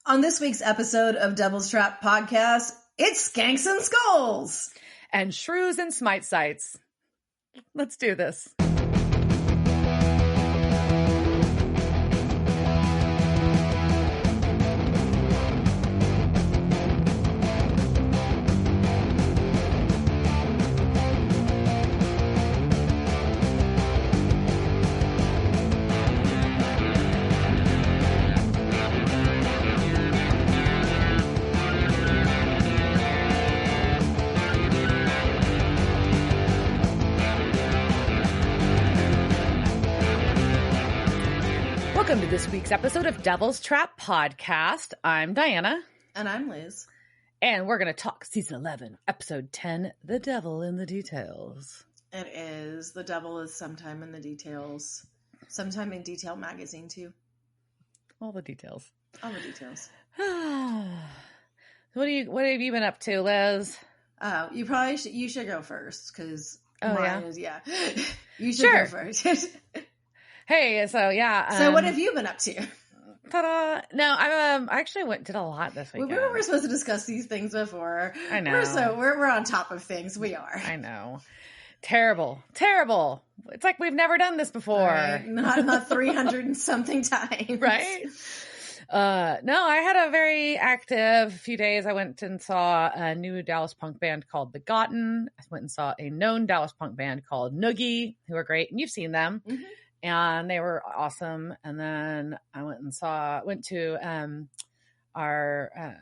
On this week's episode of Devil's Trap Podcast, it's Skanks and Skulls. And Shrews and Smite Sites. Let's do this. Welcome to this week's episode of Devil's Trap Podcast. I'm Diana. And I'm Liz. And we're going to talk season 11, episode 10, The Devil in the Details. It is. The Devil is sometime in the details. Sometime in Detail magazine, too. All the details. All the details. What have you been up to, Liz? You should go first, because mine is, you should go first. Hey, so yeah. So what have you been up to? Ta-da! No, I actually did a lot this weekend. We were supposed to discuss these things before. I know. We're on top of things. We are. I know. Terrible. It's like we've never done this before. Right. Not 300 and something times. Right? No, I had a very active few days. I went and saw a new Dallas punk band called The Gotten. I went and saw a known Dallas punk band called Noogie, who are great, and you've seen them. Mm-hmm. And they were awesome. And then I went to our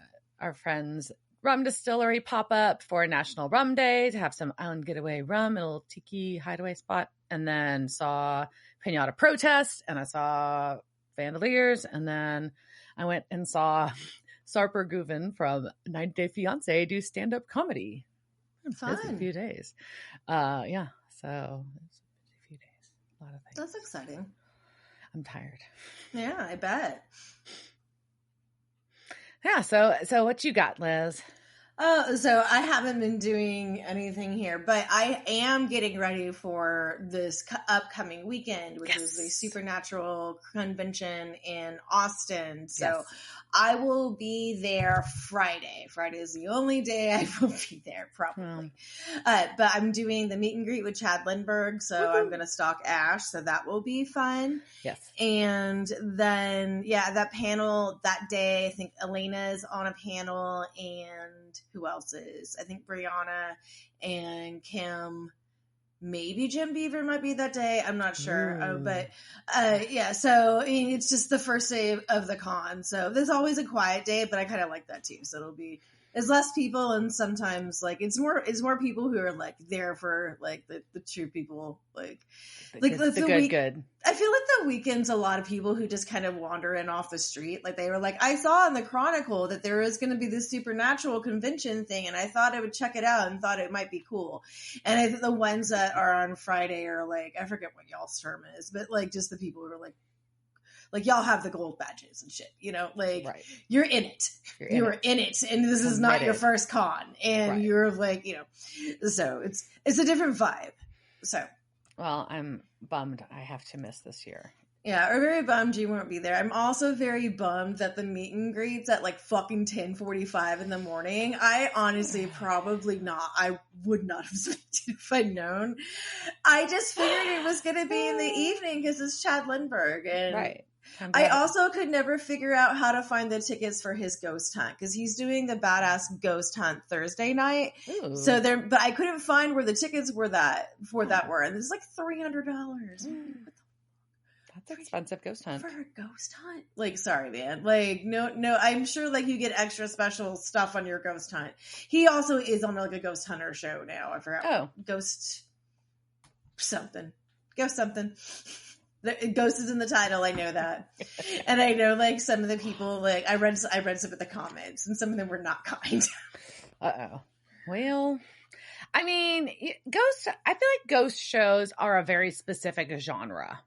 friend's rum distillery pop up for National Rum Day to have some island getaway rum in a little tiki hideaway spot. And then saw Pinata Protest, and I saw Vandaliers, and then I went and saw Sarper Guven from 90 Day Fiancé do stand-up comedy. Fun. A few days. Yeah. So a lot of things. That's exciting. I'm tired. Yeah, I bet. Yeah, so what you got, Liz? So I haven't been doing anything here, but I am getting ready for this upcoming weekend, which is the Supernatural Convention in Austin. So I will be there Friday. Friday is the only day I will be there, probably. But I'm doing the meet and greet with Chad Lindbergh, so I'm going to stalk Ash, so that will be fun. Yes. And then, that panel that day, I think Elena's on a panel, and who else is? I think Brianna and Kim. Maybe Jim Beaver might be that day. I'm not sure. So I mean, it's just the first day of the con. So there's always a quiet day, but I kind of like that too. So it's less people, and sometimes like it's more people who are like there for like the true people, good. I feel like the weekend's a lot of people who just kind of wander in off the street. Like they were like, I saw in the Chronicle that there was going to be this Supernatural convention thing, and I thought I would check it out and thought it might be cool. And I think the ones that are on Friday are like, I forget what y'all's term is, but like just the people who are like y'all have the gold badges and shit, right. You're in it. You're in it. And this is not your first con. And you're like, so it's a different vibe. So. Well, I'm bummed I have to miss this year. Yeah, I'm very bummed you won't be there. I'm also very bummed that the meet and greet's at like fucking 10:45 in the morning. I honestly I would not have expected if I'd known. I just figured it was going to be in the evening because it's Chad Lindbergh. And right. I also could never figure out how to find the tickets for his ghost hunt because he's doing the badass ghost hunt Thursday night. Ooh. But I couldn't find where the tickets were were, and it's like $300. That's expensive ghost hunt for a ghost hunt. Like, sorry, man. Like, no. I'm sure like you get extra special stuff on your ghost hunt. He also is on like a ghost hunter show now. I forgot. Oh, ghost something. Ghost is in the title. I know that. And I know like some of the people, like I read some of the comments and some of them were not kind. Uh-oh. Well, I mean, I feel like ghost shows are a very specific genre.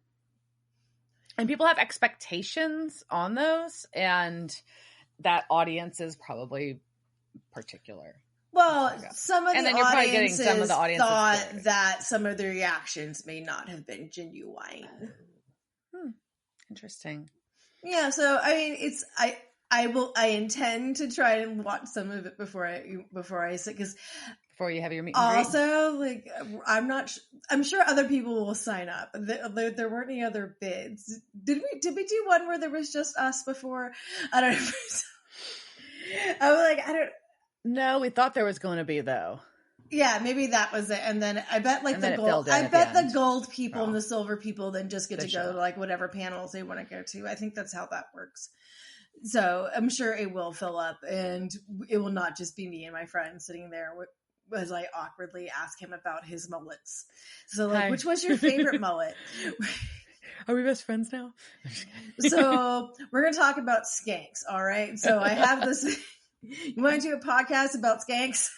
And people have expectations on those, and that audience is probably particular. Well, some of and the then you're probably getting audiences some of the audiences thought that some of the reactions may not have been genuine. Interesting. Yeah, so I mean, I intend to try and watch some of it before I sit, because before you have your meet and greet. Also, like, I'm sure other people will sign up. There weren't any other bids. Did we do one where there was just us before? I don't know. I was like, I don't. No, we thought there was going to be, though. Yeah, maybe that was it. And then I bet like And the then it gold. filled in I at bet the the end. gold people Oh. and the silver people then just get They to go should. to like whatever panels they want to go to. I think that's how that works. So I'm sure it will fill up, and it will not just be me and my friend sitting there as I awkwardly ask him about his mullets. So like, Hi. which was your favorite mullet? Are we best friends now? So we're going to talk about skanks. All right. So I have this. You want to do a podcast about skanks?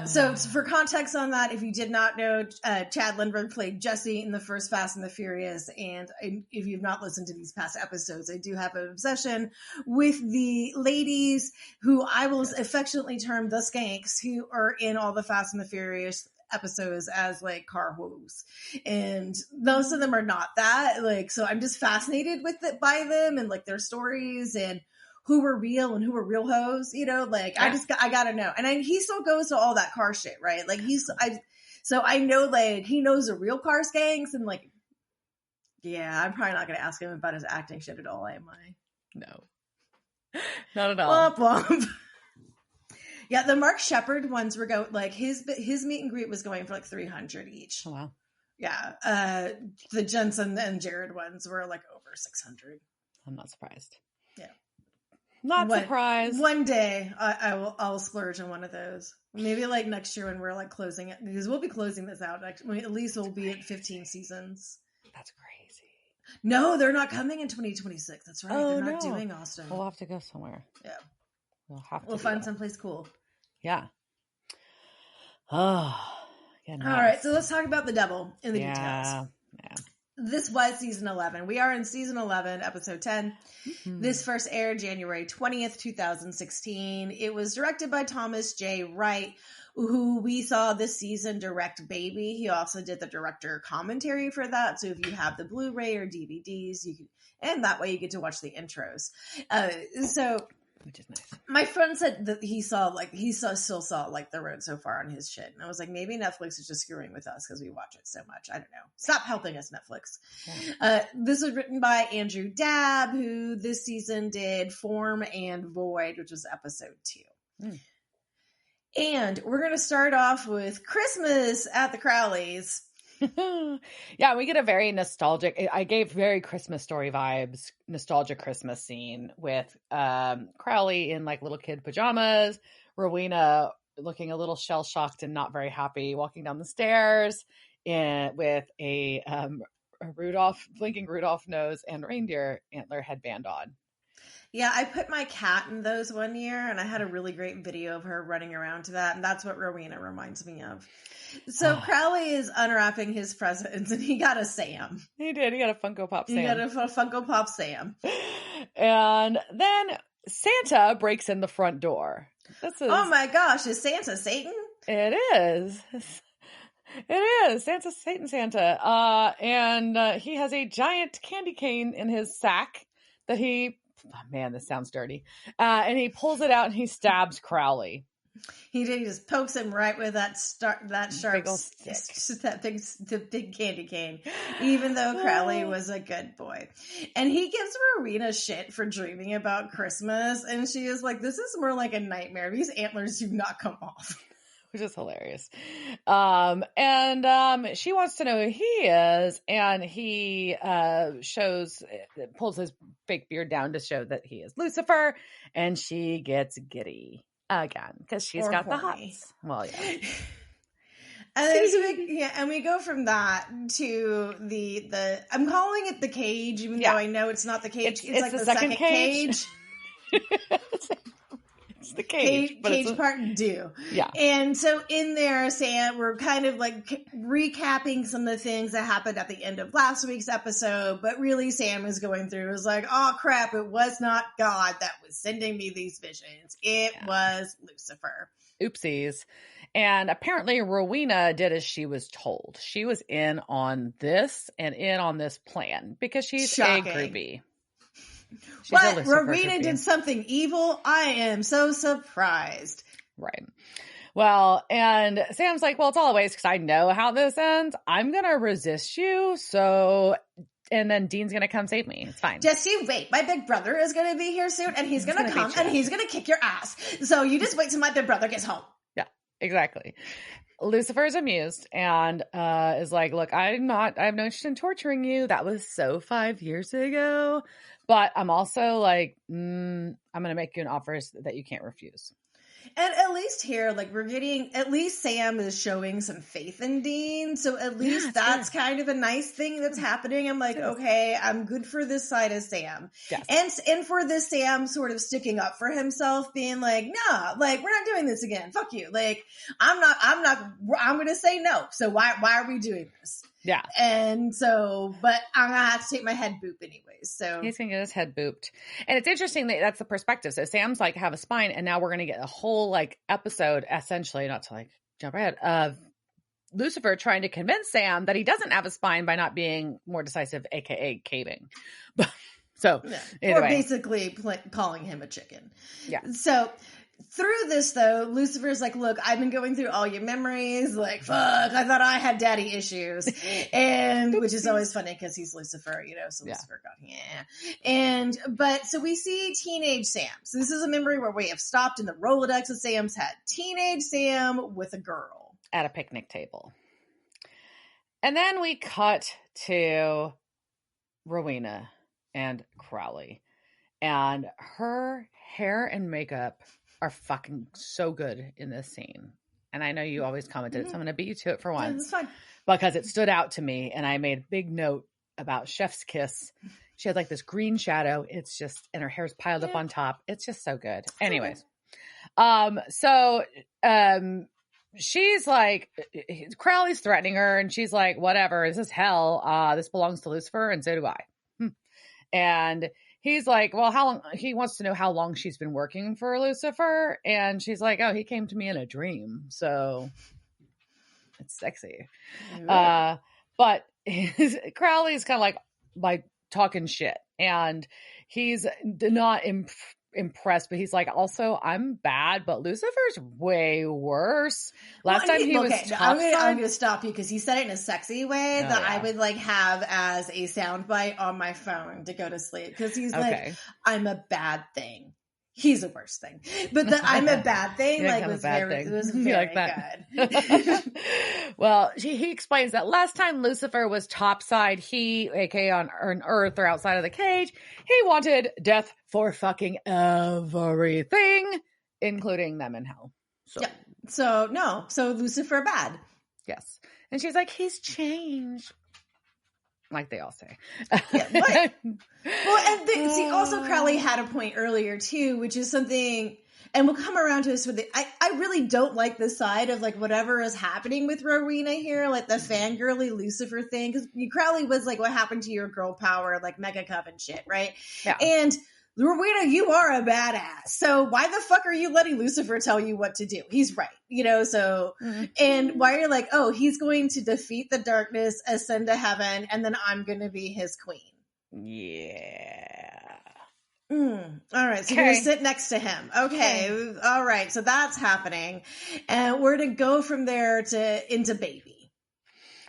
So for context on that, if you did not know, Chad Lindbergh played Jesse in the first Fast and the Furious. And if you've not listened to these past episodes, I do have an obsession with the ladies who I will affectionately term the skanks, who are in all the Fast and the Furious episodes as like car hoes, and most of them are not that. Like, so I'm just fascinated with it by them and like their stories and who were real and who were real hoes, you know, like yeah. I gotta know. And he still goes to all that car shit, right? Like so I know like he knows the real car skanks, and like, yeah, I'm probably not going to ask him about his acting shit at all, am I? No, not at all. Womp womp. Yeah, the Mark Shepard ones were going like his meet and greet was going for like 300 each. Oh, wow. Yeah, the Jensen and Jared ones were like over 600. I'm not surprised. Yeah, not surprised. One day I'll splurge on one of those. Maybe like next year when we're like closing it, because we'll be closing this out. Actually, at least we'll be at 15 seasons. That's crazy. No, they're not coming in 2026. That's right. Oh, they're not doing Austin. We'll have to go somewhere. Yeah. We'll find someplace cool. Yeah. Oh, yeah. Nice. All right. So let's talk about the devil in the details. Yeah. This was season 11. We are in season 11, episode 10. Mm-hmm. This first aired January 20th, 2016. It was directed by Thomas J. Wright, who we saw this season direct Baby. He also did the director commentary for that. So if you have the Blu-ray or DVDs, you can, and that way you get to watch the intros. Which is nice. My friend said that he still saw like The Road So Far on his shit. And I was like, maybe Netflix is just screwing with us because we watch it so much. I don't know. Stop helping us, Netflix. Yeah. This was written by Andrew Dabb, who this season did Form and Void, which was episode 2. Mm. And we're going to start off with Christmas at the Crowleys. Yeah, we get a very nostalgic, I gave very Christmas Story vibes, nostalgic Christmas scene with Crowley in like little kid pajamas, Rowena looking a little shell-shocked and not very happy, walking down the stairs with a blinking Rudolph nose and reindeer antler headband on. Yeah, I put my cat in those one year, and I had a really great video of her running around to that, and that's what Rowena reminds me of. So Crowley is unwrapping his presents, and he got a Sam. He did. He got a Funko Pop Sam. He got a Funko Pop Sam. And then Santa breaks in the front door. Oh my gosh, is Santa Satan? It is. It is. Santa's Santa. And he has a giant candy cane in his sack that he... Oh, man, this sounds dirty. And he pulls it out and he stabs Crowley. He did. He just pokes him right with that sharp stick, that big candy cane, even though Crowley was a good boy. And he gives Rowena shit for dreaming about Christmas. And she is like, this is more like a nightmare. These antlers do not come off. Which is hilarious. And she wants to know who he is, and he pulls his fake beard down to show that he is Lucifer, and she gets giddy again because she's got the hots. Well, yeah. And we go from that to the I'm calling it the cage, even though I know it's not the cage. It's like the second cage. It's the cage, but cage part due. Yeah. And so in there, Sam, we're kind of like recapping some of the things that happened at the end of last week's episode, but really Sam is going through, is like, oh crap, it was not God that was sending me these visions. It was Lucifer. Oopsies. And apparently Rowena did as she was told. She was in on this and in on this plan because she's a groupie. She's a But Lucifer Rowena groupie. did something evil. I am so surprised. Right. Well, and Sam's like, well, it's all a waste because I know how this ends. I'm going to resist you. So, and then Dean's going to come save me. It's fine. Just you wait. My big brother is going to be here soon, and he's going to come, and he's going to kick your ass. So you just wait till my big brother gets home. Yeah, exactly. Lucifer's amused and is like, look, I have no interest in torturing you. That was so 5 years ago. But I'm also like, I'm going to make you an offer that you can't refuse. And at least here, like, we're getting, at least Sam is showing some faith in Dean. So at least that's kind of a nice thing that's happening. I'm like, okay, I'm good for this side of Sam. Yes. And for this Sam sort of sticking up for himself, being like, nah, like, we're not doing this again. Fuck you. Like, I'm going to say no. So why are we doing this? Yeah. And so, but I'm going to have to take my head boop anyways. So he's going to get his head booped. And it's interesting that that's the perspective. So Sam's like, have a spine. And now we're going to get a whole like episode, essentially, not to like jump ahead, of Lucifer trying to convince Sam that he doesn't have a spine by not being more decisive, AKA caving. So or basically calling him a chicken. Yeah. So through this, though, Lucifer's like, look, I've been going through all your memories. Like, fuck, I thought I had daddy issues. And which is always funny because he's Lucifer, you know, so Lucifer got, so we see teenage Sam. So this is a memory where we have stopped in the Rolodex of Sam's head. Teenage Sam with a girl. At a picnic table. And then we cut to Rowena and Crowley. And her hair and makeup are fucking so good in this scene. And I know you always commented it, so I'm going to beat you to it for once. That's fine. Because it stood out to me, and I made a big note about Chef's Kiss. She had like this green shadow. It's just, and her hair's piled up on top. It's just so good. Anyways. She's like, Crowley's threatening her, and she's like, whatever, this is hell. This belongs to Lucifer, and so do I. And he's like, well, how long? He wants to know how long she's been working for Lucifer. And she's like, oh, he came to me in a dream. So it's sexy. But Crowley's kind of like talking shit. And he's not impressed, but he's like, also, I'm bad, but Lucifer's way worse. Last time he was I'm going to stop you because he said it in a sexy way I would like have as a soundbite on my phone to go to sleep, because he's like, I'm a bad thing. He's a worse thing, but the I'm a bad thing was very good. Well, he explains that last time Lucifer was topside, he, aka on Earth or outside of the cage, he wanted death for fucking everything, including them in hell. So Lucifer bad. Yes. And she's like, he's changed. Like they all say. Well, and see, also Crowley had a point earlier too, which is something, and we'll come around to this with it. I really don't like the side of like whatever is happening with Rowena here, like the fangirly Lucifer thing, because Crowley was like, what happened to your girl power, like Mega Cup and shit, right? Yeah. And Rowena, you are a badass. So why the fuck are you letting Lucifer tell you what to do? He's right, you know, so, and why you're like, oh, he's going to defeat the darkness, ascend to heaven, and then I'm going to be his queen. Yeah. All right. So you're going to sit next to him. Okay. All right. So that's happening. And we're to go from there into baby.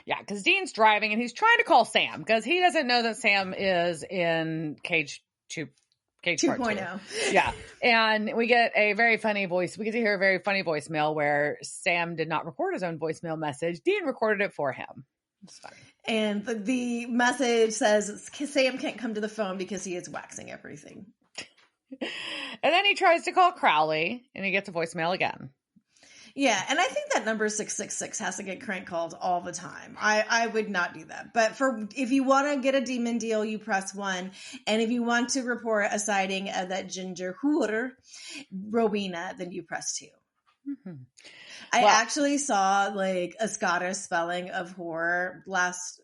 Yeah. Cause Dean's driving and he's trying to call Sam because he doesn't know that Sam is in Cage 2.0. Yeah. And we get a very funny voice. We get to hear a very funny voicemail where Sam did not record his own voicemail message. Dean recorded it for him. It's funny. And the message says Sam can't come to the phone because he is waxing everything. And then he tries to call Crowley and he gets a voicemail again. Yeah, and I think that number 666 has to get crank called all the time. I would not do that. But if you want to get a demon deal, you press 1. And if you want to report a sighting of that ginger whore, Rowena, then you press 2. Mm-hmm. I actually saw like a Scottish spelling of whore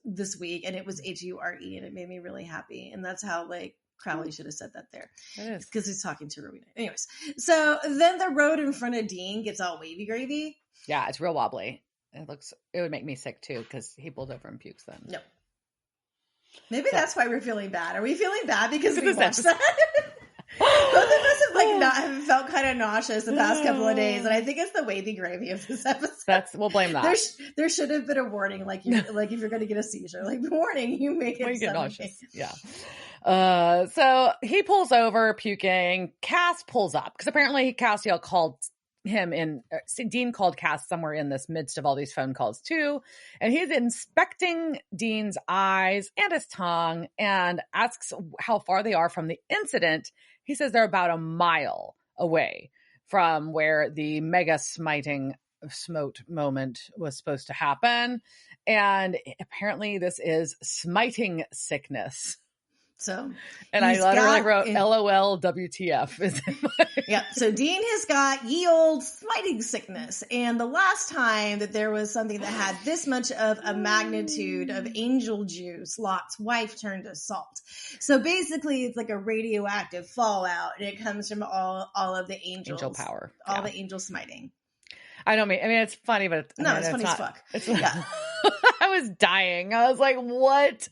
this week, and it was Hure, and it made me really happy. And that's how like Crowley should have said that there. It is. Because he's talking to Rowena. Anyways, so then the road in front of Dean gets all wavy gravy. Yeah, it's real wobbly. It would make me sick too because he pulled over and pukes then. No. Maybe that's why we're feeling bad. Are we feeling bad because we watched that? Both of us have felt kind of nauseous the past couple of days, and I think it's the wavy gravy of this episode. We'll blame that. There should have been a warning, like if you're going to get a seizure, like warning, you may get nauseous. Yeah. So he pulls over, puking. Cass pulls up because apparently Castiel called him in. Dean called Cass somewhere in this midst of all these phone calls too, and he's inspecting Dean's eyes and his tongue and asks how far they are from the incident. He says they're about a mile away from where the mega smote moment was supposed to happen. And apparently this is smiting sickness. So, and I literally wrote LOL WTF. Yeah. So Dean has got ye old smiting sickness. And the last time that there was something that had this much of a magnitude of angel juice, Lot's wife turned to salt. So basically it's like a radioactive fallout, and it comes from all of the angels. Angel power. All the angel smiting. I mean, it's funny, but it's funny as fuck. Yeah. I was dying. I was like, what?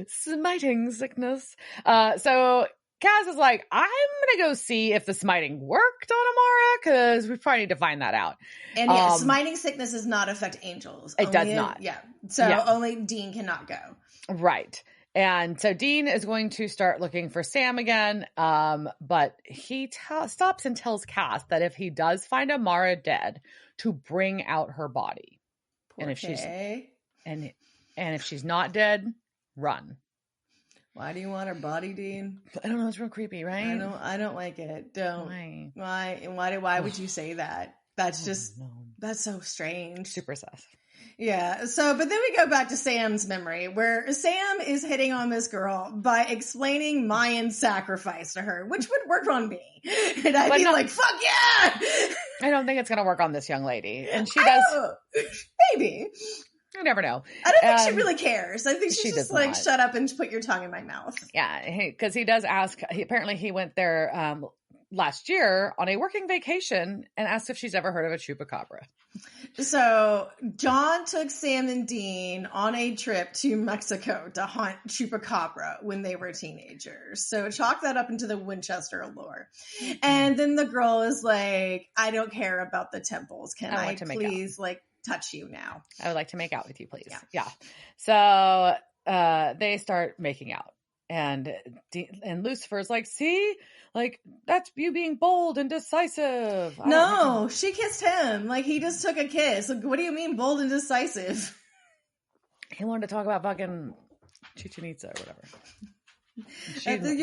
Smiting sickness. So Kaz is like, I'm going to go see if the smiting worked on Amara, because we probably need to find that out. And smiting sickness does not affect angels. It does not. Yeah. So only Dean cannot go. Right. And so Dean is going to start looking for Sam again. But he stops and tells Cass that if he does find Amara dead, to bring out her body. And if she's if she's not dead, run. Why do you want her body, Dean? I don't know. It's real creepy, right? I don't like it. Don't. Why would you say that? That's that's so strange. Super sus. Yeah. So, but then we go back to Sam's memory, where Sam is hitting on this girl by explaining Mayan sacrifice to her, which would work on me. And I'd be like, fuck yeah! I don't think it's going to work on this young lady. And she does. Maybe. I never know. I don't think she really cares. I think she's just like, shut up and put your tongue in my mouth. Yeah. Because he does ask, apparently he went there last year on a working vacation and asked if she's ever heard of a chupacabra. So John took Sam and Dean on a trip to Mexico to hunt chupacabra when they were teenagers. So chalk that up into the Winchester lore. And then the girl is like, I don't care about the temples. Can I please touch you now? I would like to make out with you, please. Yeah. So they start making out. And Lucifer's like, see, like, that's you being bold and decisive. No, she kissed him. Like, he just took a kiss. Like, what do you mean bold and decisive? He wanted to talk about fucking Chichen Itza or whatever.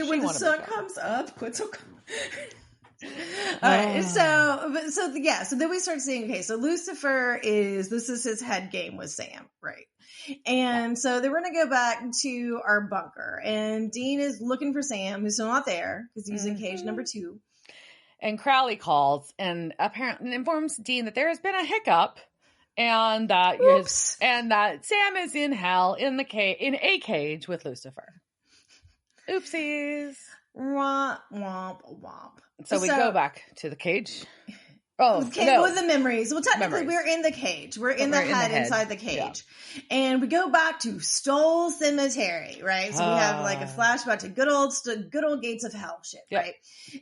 When the sun comes up, all right, so then we start seeing, okay, so Lucifer this is his head game with Sam, right? And so then we're going to go back to our bunker, and Dean is looking for Sam, who's still not there because he's in cage number 2. And Crowley calls and apparently informs Dean that there has been a hiccup, and that Sam is in hell in a cage with Lucifer. Oopsies. Womp womp womp. So we go back to the cage. With the memories. Well, technically, we're in the cage. We're in the head inside the cage. Yeah. And we go back to Stoll Cemetery, right? So we have like a flashback to good old Gates of Hell shit, right?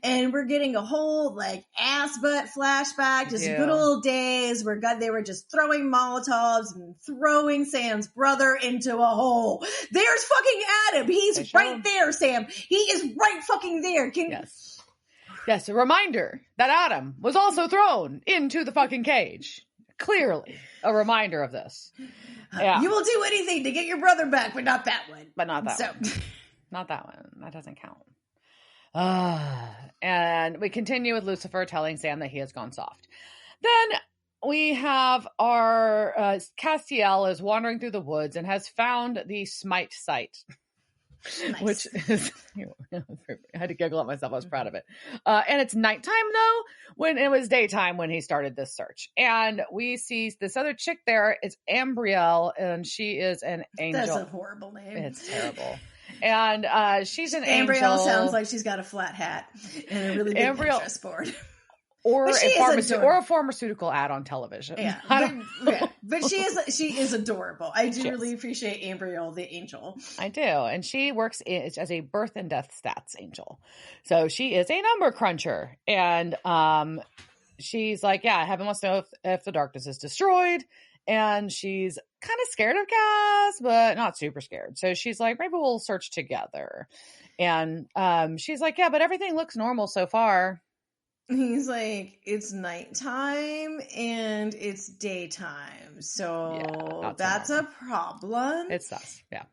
And we're getting a whole like ass butt flashback, just good old days where they were just throwing Molotovs and throwing Sam's brother into a hole. There's fucking Adam. He's right there, Sam. He is right fucking there. Yes, a reminder that Adam was also thrown into the fucking cage. Clearly, a reminder of this. Yeah. You will do anything to get your brother back, but not that one. But not that one. Not that one. That doesn't count. And we continue with Lucifer telling Sam that he has gone soft. Then we have our Castiel is wandering through the woods and has found the smite site. Nice. Which is, I had to giggle at myself. I was proud of it. And it's nighttime though, when it was daytime when he started this search. And we see this other chick there. It's Ambrielle, and she is an angel. That's a horrible name. It's terrible. And she's an angel. Ambrielle sounds like she's got a flat hat and a really big Pinterest board. or But she a is adorable. or a pharmaceutical ad on television. Yeah, but she is adorable. I do really appreciate Ambriel, the angel. I do, and she works as a birth and death stats angel, so she is a number cruncher, and she's like, yeah, Heaven wants to know if the darkness is destroyed, and she's kind of scared of Cass, but not super scared. So she's like, maybe we'll search together, and she's like, yeah, but everything looks normal so far. He's like, it's nighttime and it's daytime. So that's a problem. It's us. Yeah.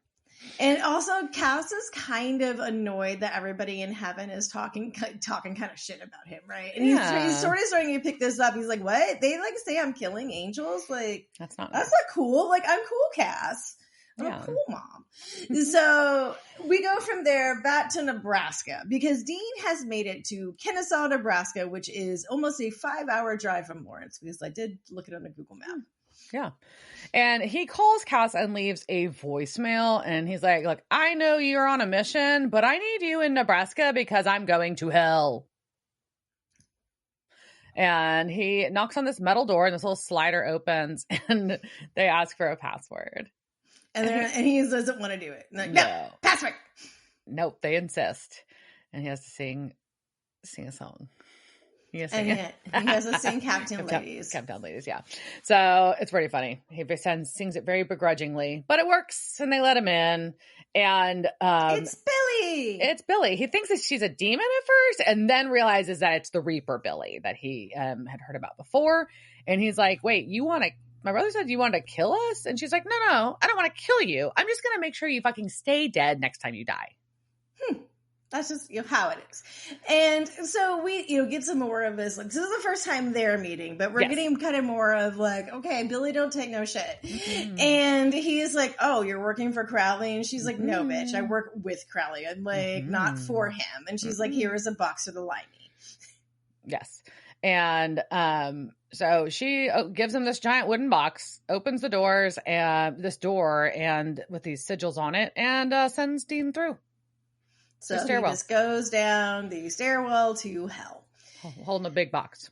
And also, Cass is kind of annoyed that everybody in Heaven is talking kind of shit about him, right? And he's sort of starting to pick this up. He's like, what? They like say I'm killing angels? Like, that's not cool. Like, I'm cool, Cass. I'm a cool mom. So we go from there back to Nebraska because Dean has made it to Kennesaw, Nebraska, which is almost a 5-hour drive from Lawrence because I did look it on a Google map. Yeah. And he calls Cass and leaves a voicemail. And he's like, look, I know you're on a mission, but I need you in Nebraska because I'm going to hell. And he knocks on this metal door and this little slider opens and they ask for a password. And he doesn't want to do it. Like, no, password. Nope, they insist. And he has to sing a song. He has to sing Captain Ladies. Captain Ladies, yeah. So it's pretty funny. He sings it very begrudgingly, but it works and they let him in. And it's Billy. It's Billy. He thinks that she's a demon at first and then realizes that it's the Reaper Billy that he had heard about before. And he's like, wait, my brother said you wanted to kill us? And she's like, no, I don't want to kill you. I'm just going to make sure you fucking stay dead next time you die. That's just how it is. And so we, get some more of this. Like, this is the first time they're meeting, but we're getting kind of more of like, okay, Billy don't take no shit. Mm-hmm. And he's like, oh, you're working for Crowley? And she's like, no, bitch, I work with Crowley. I'm like, not for him. And she's like, here is a box of the limey. Yes. And so she gives him this giant wooden box, opens the doors and with these sigils on it, and sends Dean through. So he just goes down the stairwell to hell. Holding a big box.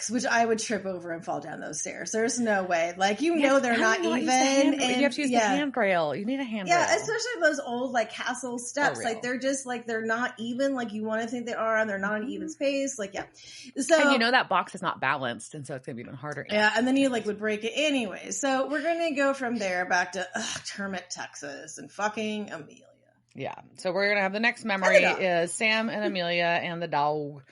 Which I would trip over and fall down those stairs. There's no way. Like, they're not even. And you have to use the handrail. You need a handrail. Yeah, especially those old, like, castle steps. Like, they're just, like, they're not even. Like, you want to think they are, and they're not an even space. Like, yeah. So, and that box is not balanced, and so it's going to be even harder. Yeah, and then you, like, would break it anyway. So we're going to go from there back to Termit, Texas, and fucking Amelia. Yeah. So we're going to have the next memory is Sam and Amelia and the dog.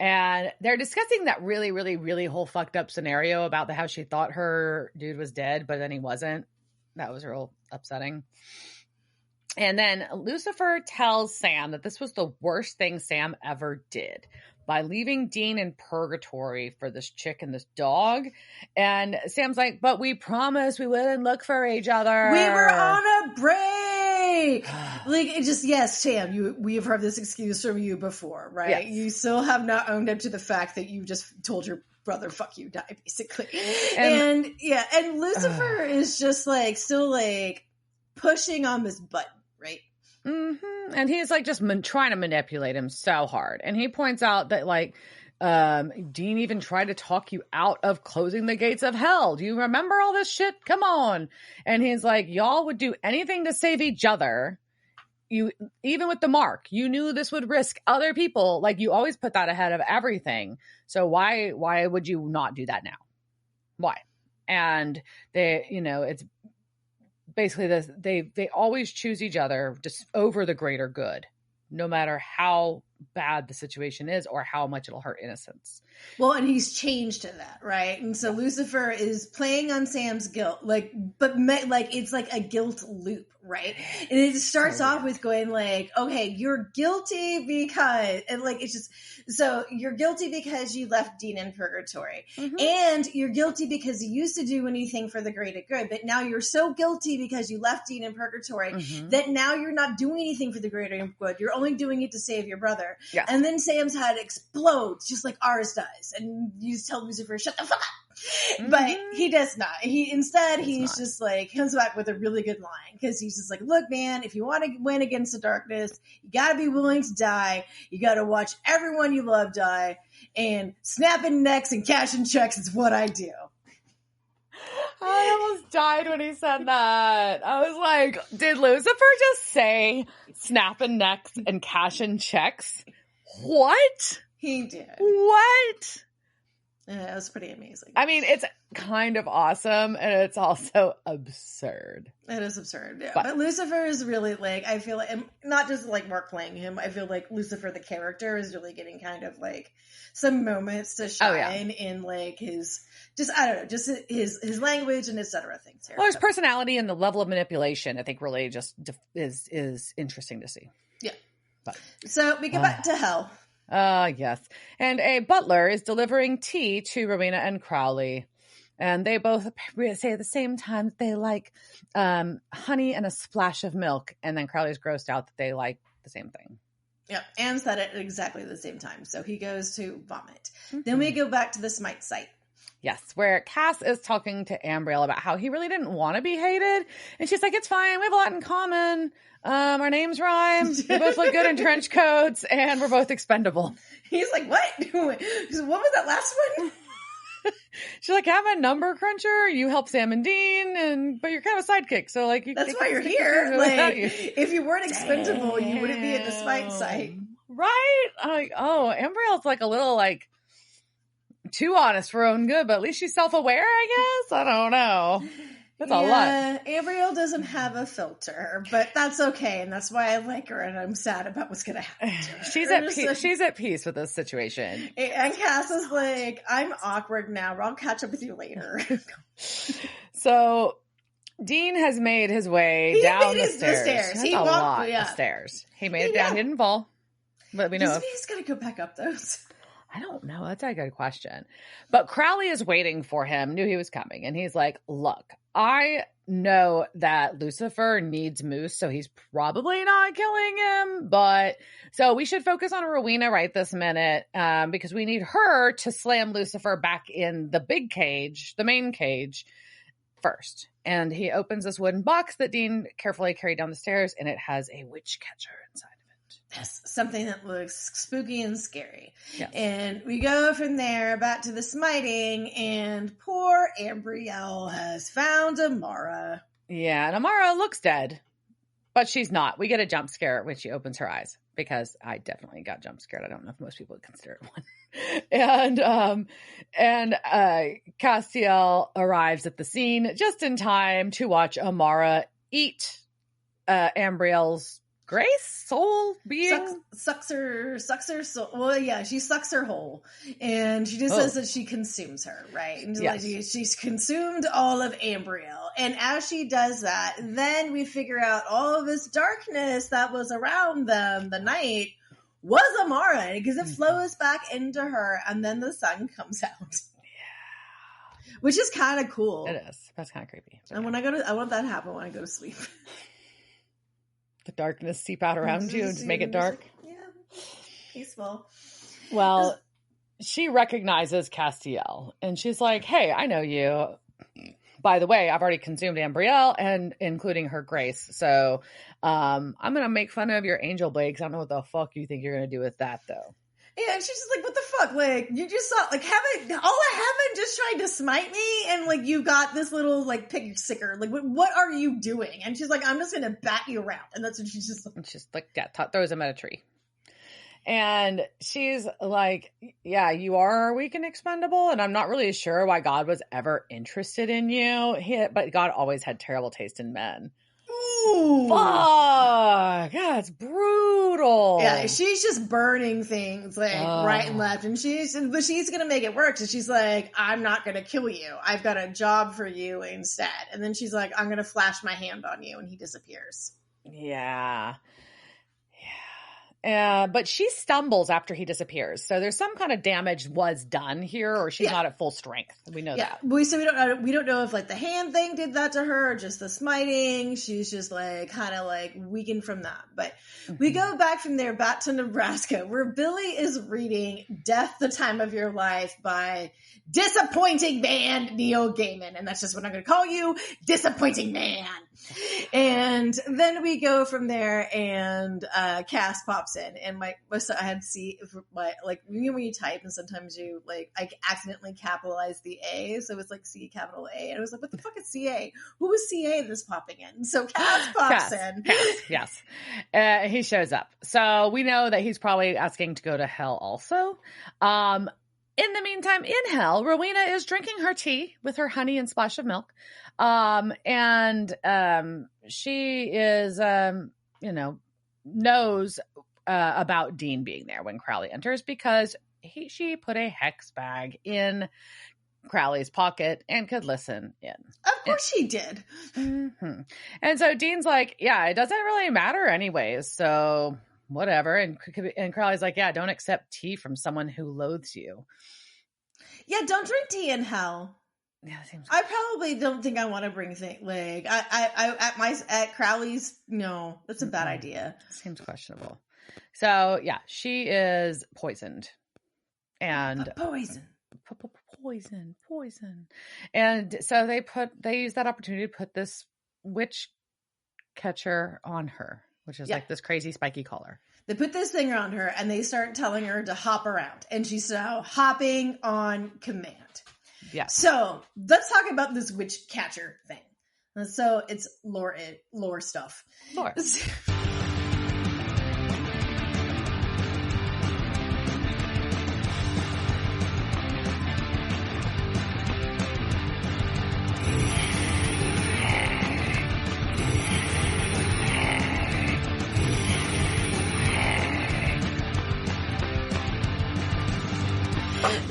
And they're discussing that really, really, really whole fucked up scenario about how she thought her dude was dead, but then he wasn't. That was real upsetting. And then Lucifer tells Sam that this was the worst thing Sam ever did by leaving Dean in purgatory for this chick and this dog. And Sam's like, but we promised we wouldn't look for each other. We were on a break. Like, it just, yes, Sam, we have heard this excuse from you before, right? Yes. You still have not owned up to the fact that you just told your brother, fuck you, die, basically. And Lucifer is just like, still like pushing on this button, right? Mm-hmm. And he's like just trying to manipulate him so hard. And he points out that like Dean even tried to talk you out of closing the gates of hell. Do you remember all this shit? Come on. And he's like, y'all would do anything to save each other. You even with the mark, you knew this would risk other people. Like, you always put that ahead of everything. So why would you not do that now? Why? And they, it's basically this, they always choose each other just over the greater good, no matter how bad the situation is or how much it'll hurt innocence. Well, and he's changed to that, right? And so Lucifer is playing on Sam's guilt, it's like a guilt loop, right? And it starts off with going like, okay, you're guilty because, and like, it's just, so you're guilty because you left Dean in purgatory. Mm-hmm. And you're guilty because you used to do anything for the greater good, but now you're so guilty because you left Dean in purgatory that now you're not doing anything for the greater good. You're only doing it to save your brother. Yeah. And then Sam's head explodes just like ours does. And you just tell Lucifer, shut the fuck up. But he does not. He's not. just like, comes back with a really good line. Because he's just like, look, man, if you want to win against the darkness, you got to be willing to die. You got to watch everyone you love die. And snapping necks and cashing checks is what I do. I almost died when he said that. I was like, did Lucifer just say snapping necks and cashing checks? What? He did. What? Yeah, it was pretty amazing. I mean, it's kind of awesome, and it's also absurd. It is absurd. Yeah. But Lucifer is really like, I feel like, and not just like Mark playing him, I feel like Lucifer, the character, is really getting kind of like some moments to shine in like his, just, I don't know, just his language and et cetera things here. Well, his personality and the level of manipulation, I think, really just is interesting to see. Yeah. But, so we get back to hell. Yes. And a butler is delivering tea to Rowena and Crowley. And they both say at the same time that they like honey and a splash of milk. And then Crowley's grossed out that they like the same thing. Yeah, and said it at exactly the same time. So he goes to vomit. Mm-hmm. Then we go back to the Smite site. Yes, where Cass is talking to Ambriel about how he really didn't want to be hated. And she's like, it's fine. We have a lot in common. Our names rhyme. We both look good in trench coats, and we're both expendable. He's like, what? What was that last one? She's like, I'm a number cruncher. You help Sam and Dean, but you're kind of a sidekick. So like, that's why you're here. Like, if you weren't expendable, you wouldn't be at the Smite site, right? I'm like, oh, Ambriel's like a little like too honest for her own good, but at least she's self-aware, I guess. I don't know. That's a lot. Ambriel doesn't have a filter, but that's okay, and that's why I like her, and I'm sad about what's going to happen to her. She's at peace with this situation. And Cass is like, I'm awkward now. I'll catch up with you later. So Dean has made his way down the stairs. He walked a lot of stairs. He made it down. He didn't fall, but we know he's got to go back up those. I don't know. That's a good question. But Crowley is waiting for him, knew he was coming. And he's like, look, I know that Lucifer needs Moose, so he's probably not killing him. But so we should focus on Rowena right this minute because we need her to slam Lucifer back in the big cage, the main cage first. And he opens this wooden box that Dean carefully carried down the stairs, and it has a witch catcher inside. Yes, something that looks spooky and scary. Yes. And we go from there back to the smiting, and poor Ambriel has found Amara. Yeah, and Amara looks dead, but she's not. We get a jump scare when she opens her eyes, because I definitely got jump scared. I don't know if most people would consider it one. and Castiel arrives at the scene just in time to watch Amara eat Ambriel's Grace, soul, being sucks her soul. Well, yeah, she sucks her whole, and she just says that she consumes her, right? And yes. Like she's consumed all of Ambriel, and as she does that, then we figure out all of this darkness that was around them the night was Amara, because it flows back into her, and then the sun comes out. Yeah, which is kind of cool. It is. That's kind of creepy. And when I want that to happen when I go to sleep. The darkness seep out around you and just make it dark. Yeah. Peaceful. Well, she recognizes Castiel and she's like, hey, I know you. By the way, I've already consumed Ambriel and including her Grace. So I'm going to make fun of your angel blade because I don't know what the fuck you think you're going to do with that though. Yeah, she's just like, what the fuck? Like, you just saw, like, all of heaven just tried to smite me, and, like, you got this little, like, pig sicker. Like, what are you doing? And she's like, I'm just gonna bat you around. And that's what she's just like. And she's like, yeah, throws him at a tree. And she's like, yeah, you are weak and expendable, and I'm not really sure why God was ever interested in you. But God always had terrible taste in men. Ooh. Fuck. God, it's brutal. Yeah, she's just burning things like right and left, and she's gonna make it work. So she's like, I'm not gonna kill you. I've got a job for you instead. And then she's like, I'm gonna flash my hand on you, and he disappears. Yeah. But she stumbles after he disappears. So there's some kind of damage was done here, or she's not at full strength. We know that. So we don't know if like the hand thing did that to her or just the smiting. She's just like kind of like weakened from that. But we go back from there back to Nebraska, where Billy is reading Death the Time of Your Life by Disappointing Man Neil Gaiman. And that's just what I'm going to call you, Disappointing Man. And then we go from there, and Cass pops in, and I had to see like when you type, and sometimes you like I accidentally capitalize the A, so it's like C capital A, and I was like, what the fuck is CA? Who is CA that's popping in? So Cass pops in. Cass, yes, he shows up. So we know that he's probably asking to go to hell also. In the meantime, in hell, Rowena is drinking her tea with her honey and splash of milk. She is, knows about Dean being there when Crowley enters, because she put a hex bag in Crowley's pocket and could listen in. Of course she did. Mm-hmm. And so Dean's like, yeah, it doesn't really matter anyways, so whatever. And Crowley's like, yeah, don't accept tea from someone who loathes you. Yeah, don't drink tea in hell. Yeah, seems. I probably don't think I want to bring things like at Crowley's. No, that's a bad idea. Seems questionable. So yeah, she is poisoned, and poison. And so they use that opportunity to put this witch catcher on her, which is like this crazy spiky collar. They put this thing around her, and they start telling her to hop around, and she's now hopping on command. Yeah. So let's talk about this witch catcher thing. So it's lore stuff. Lore.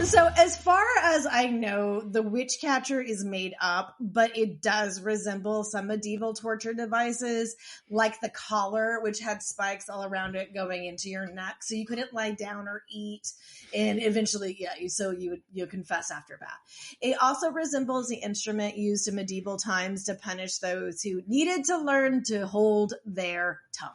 So as far as I know, the witch catcher is made up, but it does resemble some medieval torture devices, like the collar, which had spikes all around it going into your neck, so you couldn't lie down or eat, and eventually, you confess after that. It also resembles the instrument used in medieval times to punish those who needed to learn to hold their tongue.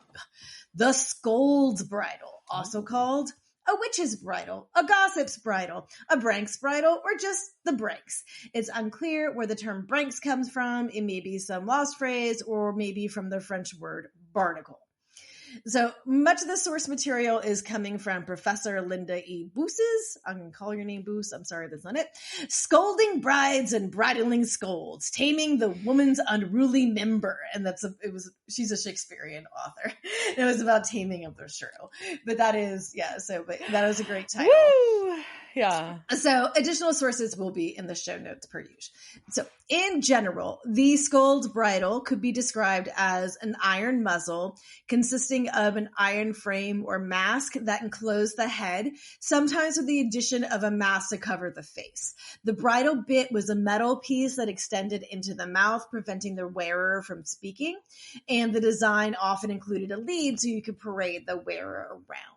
The Scold's Bridle, also called a witch's bridle, a gossip's bridle, a brank's bridle, or just the branks. It's unclear where the term branks comes from. It may be some lost phrase, or maybe from the French word barnacle. So much of the source material is coming from Professor Linda E. Boos's, I'm going to call your name Boos, I'm sorry that's not it, Scolding Brides and Bridling Scolds, Taming the Woman's Unruly Member. And she's a Shakespearean author. And it was about taming of the shrew. But that is a great title. Woo! Yeah. So additional sources will be in the show notes per usual. So in general, the Scold Bridle could be described as an iron muzzle consisting of an iron frame or mask that enclosed the head, sometimes with the addition of a mask to cover the face. The bridle bit was a metal piece that extended into the mouth, preventing the wearer from speaking. And the design often included a lead so you could parade the wearer around.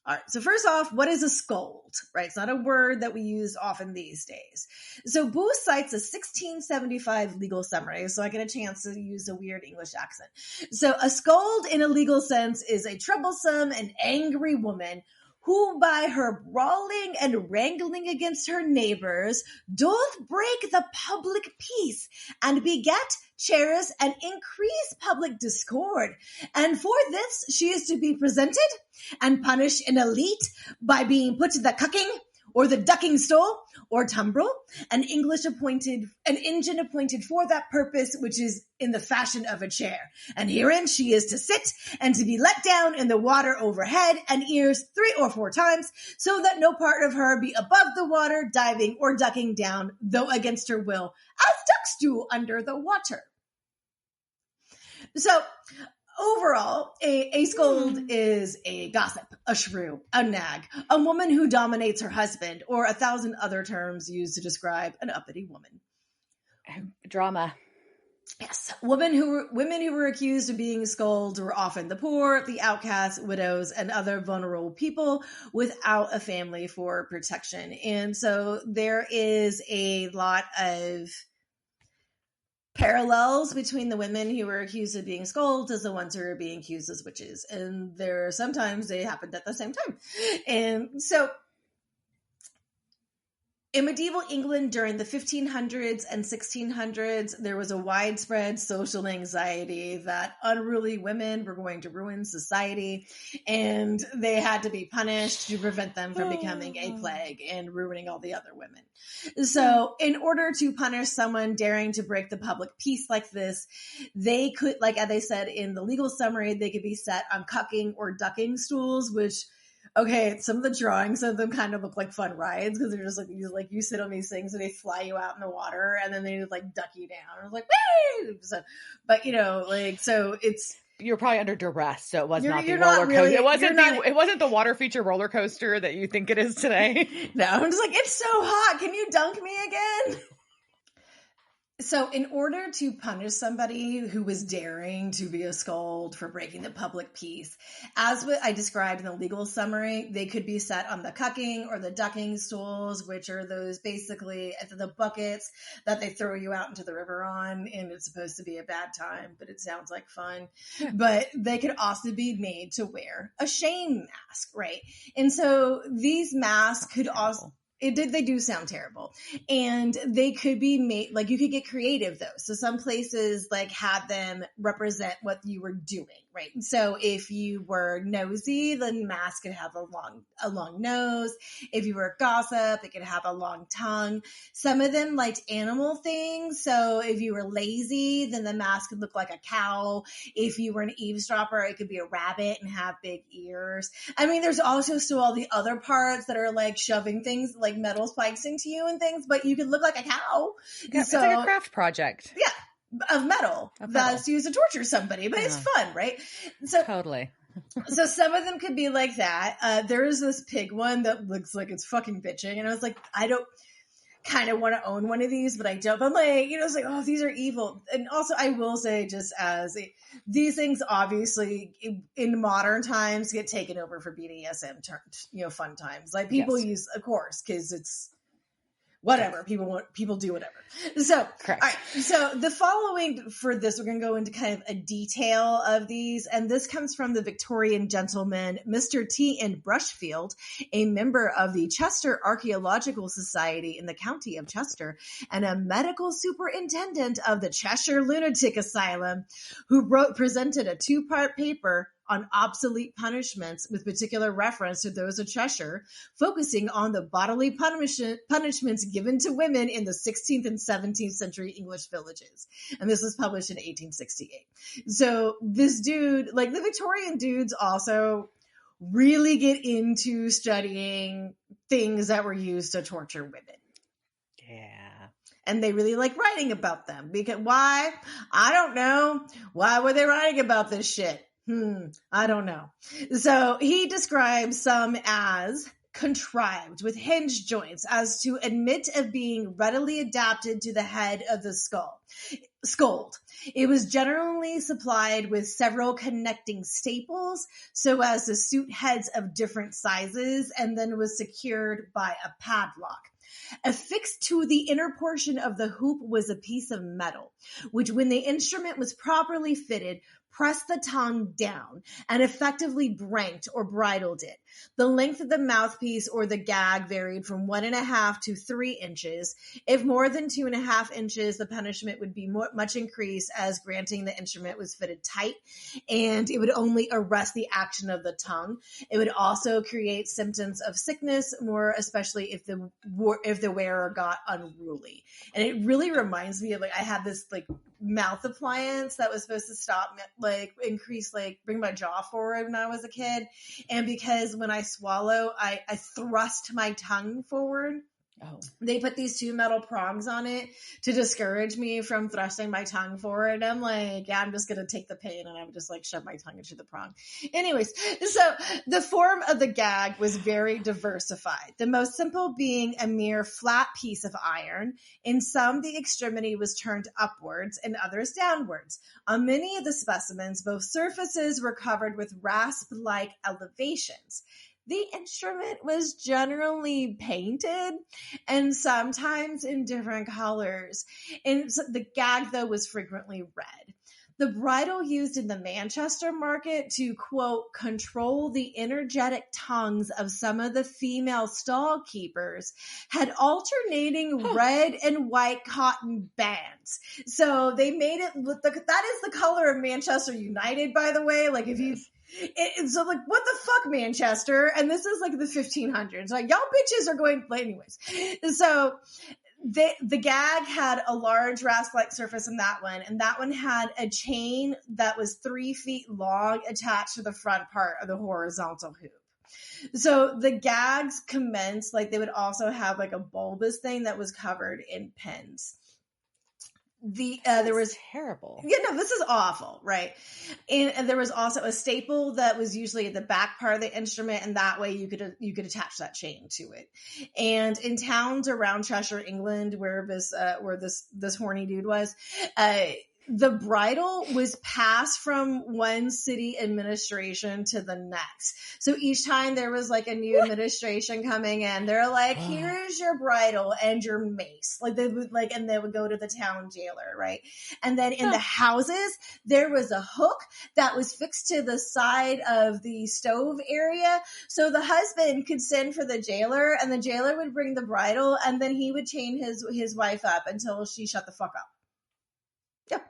All right, so first off, what is a scold, right? It's not a word that we use often these days. So Booth cites a 1675 legal summary, so I get a chance to use a weird English accent. So a scold in a legal sense is a troublesome and angry woman who by her brawling and wrangling against her neighbors doth break the public peace and beget, cherish, and increase public discord. And for this she is to be presented and punished in elite by being put to the cucking or the ducking stool or tumbrel, an engine appointed for that purpose, which is in the fashion of a chair. And herein she is to sit and to be let down in the water overhead and ears 3 or 4 times, so that no part of her be above the water, diving or ducking down, though against her will, as ducks do under the water. So overall, a scold is a gossip, a shrew, a nag, a woman who dominates her husband, or 1,000 other terms used to describe an uppity woman. Drama. Yes, women who were accused of being scolds were often the poor, the outcasts, widows, and other vulnerable people without a family for protection. And so there is a lot of parallels between the women who were accused of being scolds as the ones who are being accused as witches, and there sometimes they happened at the same time. And so in medieval England during the 1500s and 1600s, there was a widespread social anxiety that unruly women were going to ruin society, and they had to be punished to prevent them from becoming a plague and ruining all the other women. So in order to punish someone daring to break the public peace like this, they could, like as they said in the legal summary, they could be set on cucking or ducking stools, which, okay, some of the drawings of them kind of look like fun rides because they're just like you sit on these things and they fly you out in the water and then they like duck you down. I was like, wait! So, but so it's, you're probably under duress, so it was not the you're roller not really, coaster. It wasn't the water feature roller coaster that you think it is today. No, I'm just like, it's so hot. Can you dunk me again? So in order to punish somebody who was daring to be a scold for breaking the public peace, as what I described in the legal summary, they could be set on the cucking or the ducking stools, which are those basically the buckets that they throw you out into the river on, and it's supposed to be a bad time, but it sounds like fun. Yeah. But they could also be made to wear a shame mask, right? And so these masks could also... They do sound terrible. And they could be made, like, you could get creative though. So some places like had them represent what you were doing, right? So if you were nosy, the mask could have a long nose. If you were a gossip, it could have a long tongue. Some of them liked animal things. So if you were lazy, then the mask could look like a cow. If you were an eavesdropper, it could be a rabbit and have big ears. I mean, there's also still all the other parts that are like shoving things like metal spikes into you and things, but you could look like a cow. Yeah, so, it's like a craft project. Yeah, of metal that's used to torture somebody, but it's fun, right? So totally. So some of them could be like that. There is this pig one that looks like it's fucking bitching, and I was like, I don't kind of want to own one of these, but I don't. But I'm like, it's like, oh, these are evil. And also, I will say, just as these things, obviously, in modern times, get taken over for BDSM, fun times. Like people use, of course, because it's whatever people do whatever. So, correct. All right. So the following for this, we're going to go into kind of a detail of these, and this comes from the Victorian gentleman, Mr. T.N. Brushfield, a member of the Chester Archaeological Society in the county of Chester, and a medical superintendent of the Cheshire Lunatic Asylum, who presented a 2-part paper on obsolete punishments with particular reference to those of Cheshire, focusing on the bodily punishments given to women in the 16th and 17th century English villages. And this was published in 1868. So this dude, like the Victorian dudes also really get into studying things that were used to torture women. Yeah. And they really like writing about them. Because why? I don't know. Why were they writing about this shit? I don't know. So he describes some as contrived with hinge joints as to admit of being readily adapted to the head of the scold. It was generally supplied with several connecting staples so as to suit heads of different sizes, and then was secured by a padlock. Affixed to the inner portion of the hoop was a piece of metal, which when the instrument was properly fitted, pressed the tongue down and effectively branked or bridled it. The length of the mouthpiece or the gag varied from 1.5 to 3 inches. If more than 2.5 inches, the punishment would be much increased, as granting the instrument was fitted tight, and it would only arrest the action of the tongue. It would also create symptoms of sickness, more especially if the wearer got unruly. And it really reminds me of, like, I had this like mouth appliance that was supposed to stop, like, increase, like, bring my jaw forward when I was a kid. And because when I swallow, I thrust my tongue forward. Oh. They put these 2 metal prongs on it to discourage me from thrusting my tongue forward. I'm like, yeah, I'm just going to take the pain, and I would just like shove my tongue into the prong. Anyways, so the form of the gag was very diversified. The most simple being a mere flat piece of iron. In some, the extremity was turned upwards and others downwards. On many of the specimens, both surfaces were covered with rasp-like elevations. The instrument was generally painted and sometimes in different colors. And so the gag, though, was frequently red. The bridle used in the Manchester market to, quote, control the energetic tongues of some of the female stall keepers had alternating red and white cotton bands. So they made it look, that is the color of Manchester United, by the way. Like, if you... so like, what the fuck, Manchester? And this is like the 1500s. Like, y'all bitches are going, anyways. So the gag had a large rasp-like surface in that one, and that one had a chain that was 3 feet long attached to the front part of the horizontal hoop. So the gags commenced, like, they would also have like a bulbous thing that was covered in pins. There was terrible. Yeah, no, this is awful, right? And there was also a staple that was usually at the back part of the instrument, and that way you could attach that chain to it. And in towns around Cheshire, England, where this horny dude was, the bridle was passed from one city administration to the next. So each time there was like a new administration coming in, they're like, here's your bridle and your mace. Like, they would like, and they would go to the town jailer, right? And then in the houses, there was a hook that was fixed to the side of the stove area. So the husband could send for the jailer, and the jailer would bring the bridle, and then he would chain his wife up until she shut the fuck up. Yep.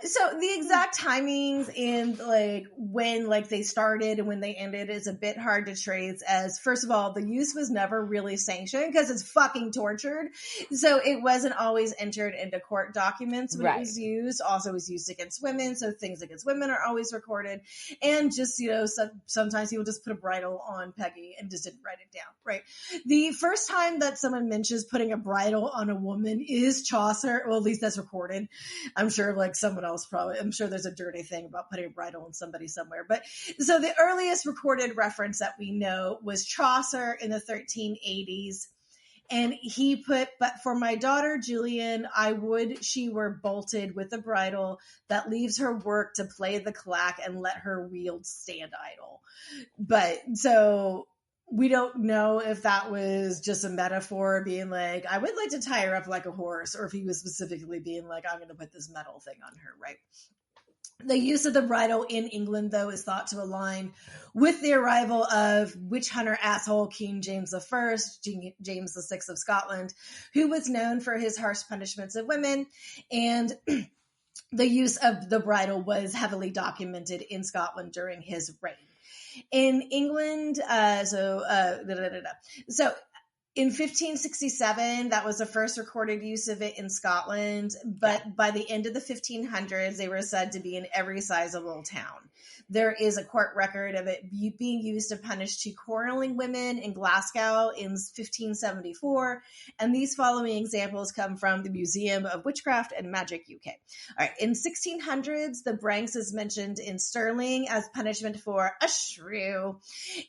So the exact timings and like when like they started and when they ended is a bit hard to trace, as first of all, the use was never really sanctioned because it's fucking tortured. So it wasn't always entered into court documents when it was used. Also, it was used against women. So things against women are always recorded. And just, sometimes people just put a bridle on Peggy and just didn't write it down, right? The first time that someone mentions putting a bridle on a woman is Chaucer. Well, at least that's recorded. I'm sure like someone else I'm sure there's a dirty thing about putting a bridle on somebody somewhere. But so the earliest recorded reference that we know was Chaucer in the 1380s. And he put, but for my daughter Julian, I would she were bolted with a bridle that leaves her work to play the clack and let her wield stand idle. But so we don't know if that was just a metaphor being like, I would like to tie her up like a horse, or if he was specifically being like, I'm going to put this metal thing on her, right? The use of the bridle in England, though, is thought to align with the arrival of witch hunter asshole King James I, James VI of Scotland, who was known for his harsh punishments of women. And the use of the bridle was heavily documented in Scotland during his reign. In England, so in 1567, that was the first recorded use of it in Scotland, but by the end of the 1500s, they were said to be in every sizable town. There is a court record of it being used to punish 2 quarreling women in Glasgow in 1574, and these following examples come from the Museum of Witchcraft and Magic, UK. All right, in 1600s, the branks is mentioned in Stirling as punishment for a shrew.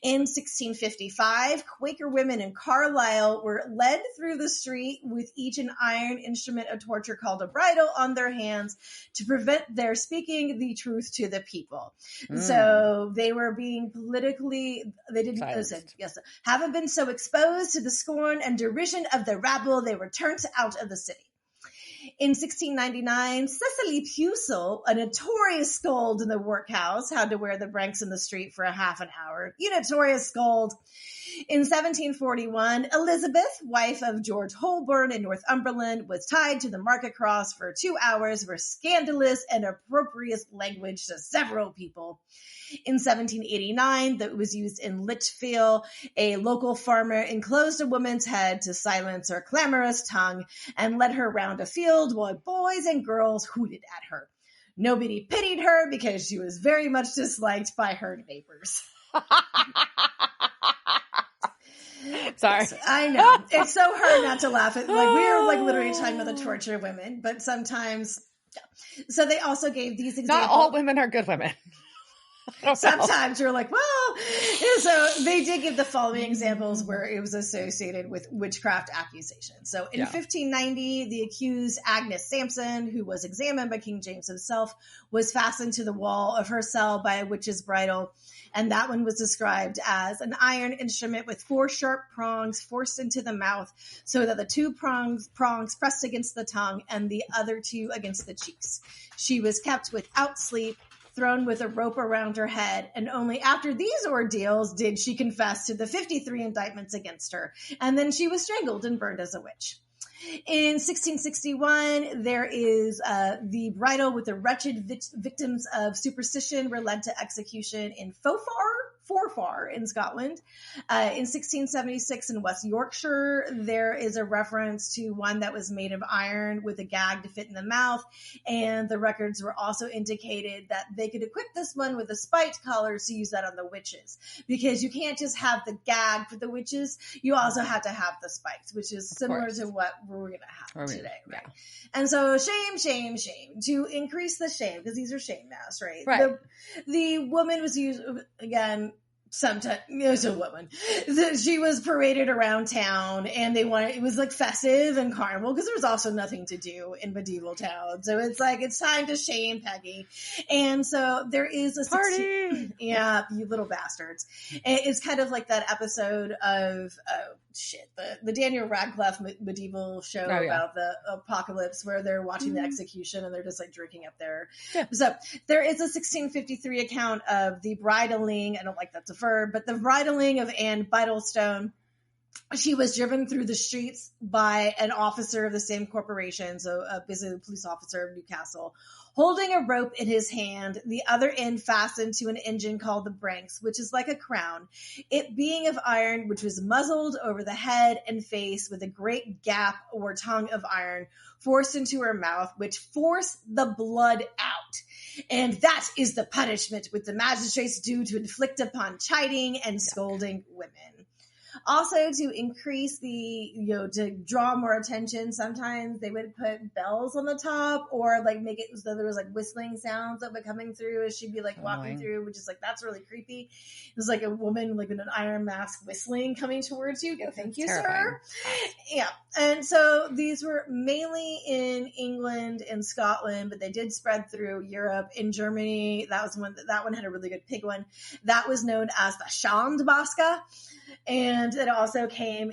In 1655, Quaker women in Carlisle were led through the street with each an iron instrument of torture called a bridle on their hands to prevent their speaking the truth to the people. So they were being politically, they didn't listen. Yes, having been so exposed to the scorn and derision of the rabble, they were turned out of the city. In 1699, Cecily Pusel, a notorious scold in the workhouse, had to wear the branks in the street for a half an hour. You notorious scold. In 1741, Elizabeth, wife of George Holborn in Northumberland, was tied to the market cross for 2 hours for scandalous and appropriate language to several people. In 1789, that was used in Lichfield. A local farmer enclosed a woman's head to silence her clamorous tongue and led her round a field while boys and girls hooted at her. Nobody pitied her because she was very much disliked by her neighbors. Sorry. Yes, I know. It's so hard not to laugh at, like, we're like literally talking about the torture of women, but sometimes, yeah. So they also gave these examples. Not all women are good women. Sometimes you're like, well, so they did give the following examples where it was associated with witchcraft accusations. So in 1590, the accused Agnes Sampson, who was examined by King James himself, was fastened to the wall of her cell by a witch's bridle. And that one was described as an iron instrument with 4 sharp prongs forced into the mouth so that the 2 prongs pressed against the tongue and the other 2 against the cheeks. She was kept without sleep, thrown with a rope around her head, and only after these ordeals did she confess to the 53 indictments against her. And then she was strangled and burned as a witch. In 1661, there is the Bridle with the wretched victims of superstition were led to execution in Forfar in Scotland. In 1676 in West Yorkshire, there is a reference to one that was made of iron with a gag to fit in the mouth. And the records were also indicated that they could equip this one with a spiked collar to use that on the witches. Because you can't just have the gag for the witches, you also have to have the spikes, which is similar to what we're going to have today, right? And so shame, to increase the shame, because these are shame masks, right? The woman was used, again, sometimes it was a woman. She was paraded around town, and it was like festive and carnival because there was also nothing to do in medieval town. So it's like it's time to shame Peggy, and so there is a party. Yeah, you little bastards. It's kind of like that episode of the Daniel Radcliffe medieval show about the apocalypse where they're watching the execution and they're just like drinking up there. Yeah. So there is a 1653 account of the bridling. I don't like that's a verb, but the bridling of Anne Biddlestone. She was driven through the streets by an officer of the same corporation, so basically a police officer of Newcastle, holding a rope in his hand, the other end fastened to an engine called the branks, which is like a crown. It being of iron, which was muzzled over the head and face with a great gap or tongue of iron forced into her mouth, which forced the blood out. And that is the punishment which the magistrates do to inflict upon chiding and scolding women. Also, to increase to draw more attention, sometimes they would put bells on the top or like make it so there was like whistling sounds that were coming through as she'd be like walking through, which is like, that's really creepy. It was like a woman like in an iron mask whistling coming towards you. Thank you, terrifying. Sir. Yeah. And so these were mainly in England and Scotland, but they did spread through Europe. In Germany, that one had a really good pig one. That was known as the Schandmaske. And it also came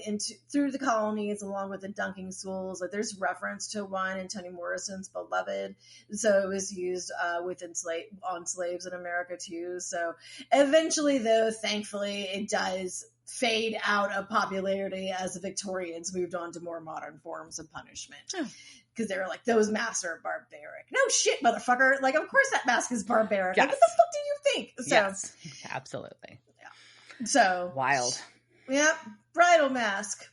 through the colonies along with the dunking stools. Like there's reference to one in Toni Morrison's Beloved. So it was used on slaves in America too. So eventually though, thankfully it does fade out of popularity as the Victorians moved on to more modern forms of punishment. Because they were like, those masks are barbaric. No shit, motherfucker. Like, of course that mask is barbaric. Yes. Like, what the fuck do you think? So, yes, absolutely. Yeah. So. Wild. Yep. Bridal mask.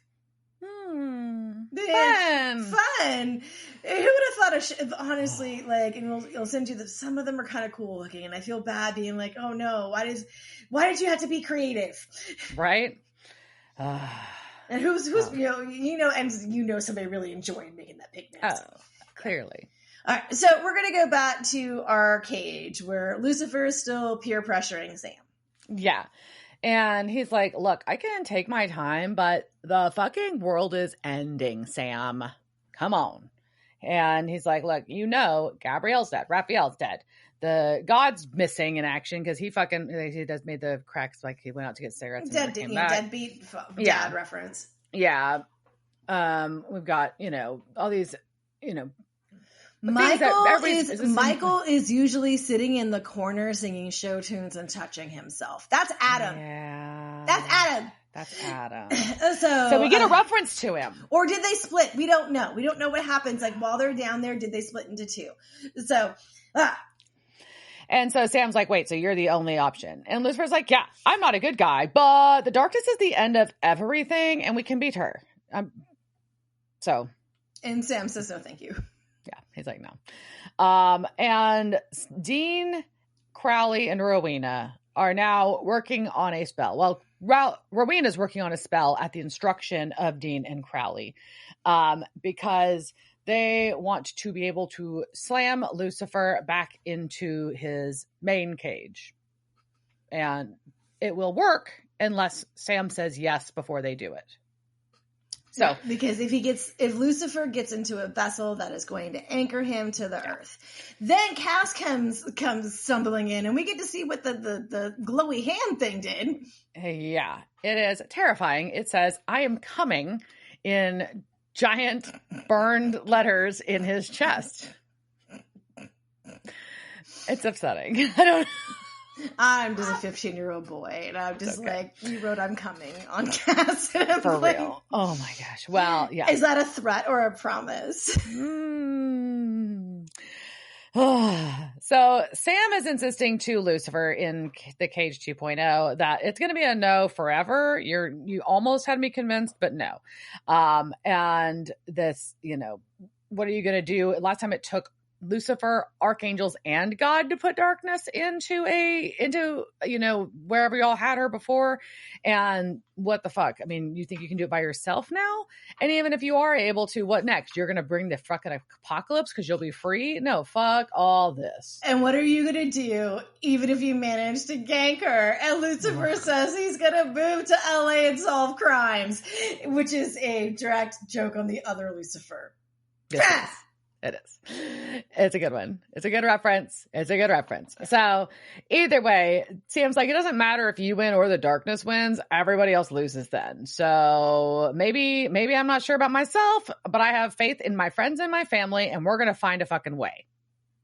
Fun. Fun. Who would have thought honestly, like, and we'll send you some of them are kind of cool looking, and I feel bad being like, oh no, why did you have to be creative? Right. And who's and somebody really enjoyed making that pig mask. Oh, clearly. All right, so we're gonna go back to our cage where Lucifer is still peer pressuring Sam. Yeah. And he's like, look, I can take my time, but the fucking world is ending, Sam. Come on. And he's like, look, Gabrielle's dead. Raphael's dead. The God's missing in action because he does made the cracks like he went out to get cigarettes. Deadbeat dad reference. Yeah. We've got, all these, Michael is usually sitting in the corner singing show tunes and touching himself. That's Adam. Yeah. That's Adam. So we get a reference to him. Or did they split? We don't know. We don't know what happens. Like while they're down there, did they split into two? So, And so Sam's like, wait, so you're the only option. And Lucifer's like, yeah, I'm not a good guy, but the darkness is the end of everything and we can beat her. And Sam says, no, thank you. Yeah, he's like, no. And Dean, Crowley, and Rowena are now working on a spell. Well, Rowena's working on a spell at the instruction of Dean and Crowley, because they want to be able to slam Lucifer back into his main cage. And it will work unless Sam says yes before they do it. So, because if Lucifer gets into a vessel that is going to anchor him to the earth, then Cass comes stumbling in, and we get to see what the glowy hand thing did. Yeah, it is terrifying. It says, "I am coming," in giant burned letters in his chest. It's upsetting. I don't. I'm just a 15-year-old boy, and I'm just like, you wrote "I'm coming" on Cass. For real. Oh my gosh. Well, yeah. Is that a threat or a promise? So Sam is insisting to Lucifer in the Cage 2.0 that it's going to be a no forever. You almost had me convinced, but no. And this, what are you going to do? Last time it took Lucifer, archangels, and God to put darkness into wherever y'all had her before. And what the fuck? I mean, you think you can do it by yourself now? And even if you are able to, what next? You're going to bring the fucking apocalypse because you'll be free? No, fuck all this. And what are you going to do even if you manage to gank her? And Lucifer says he's going to move to LA and solve crimes, which is a direct joke on the other Lucifer. Yes. It is. It's a good one. It's a good reference. So either way, Sam's like, it doesn't matter if you win or the darkness wins. Everybody else loses then. So maybe I'm not sure about myself, but I have faith in my friends and my family, and we're going to find a fucking way.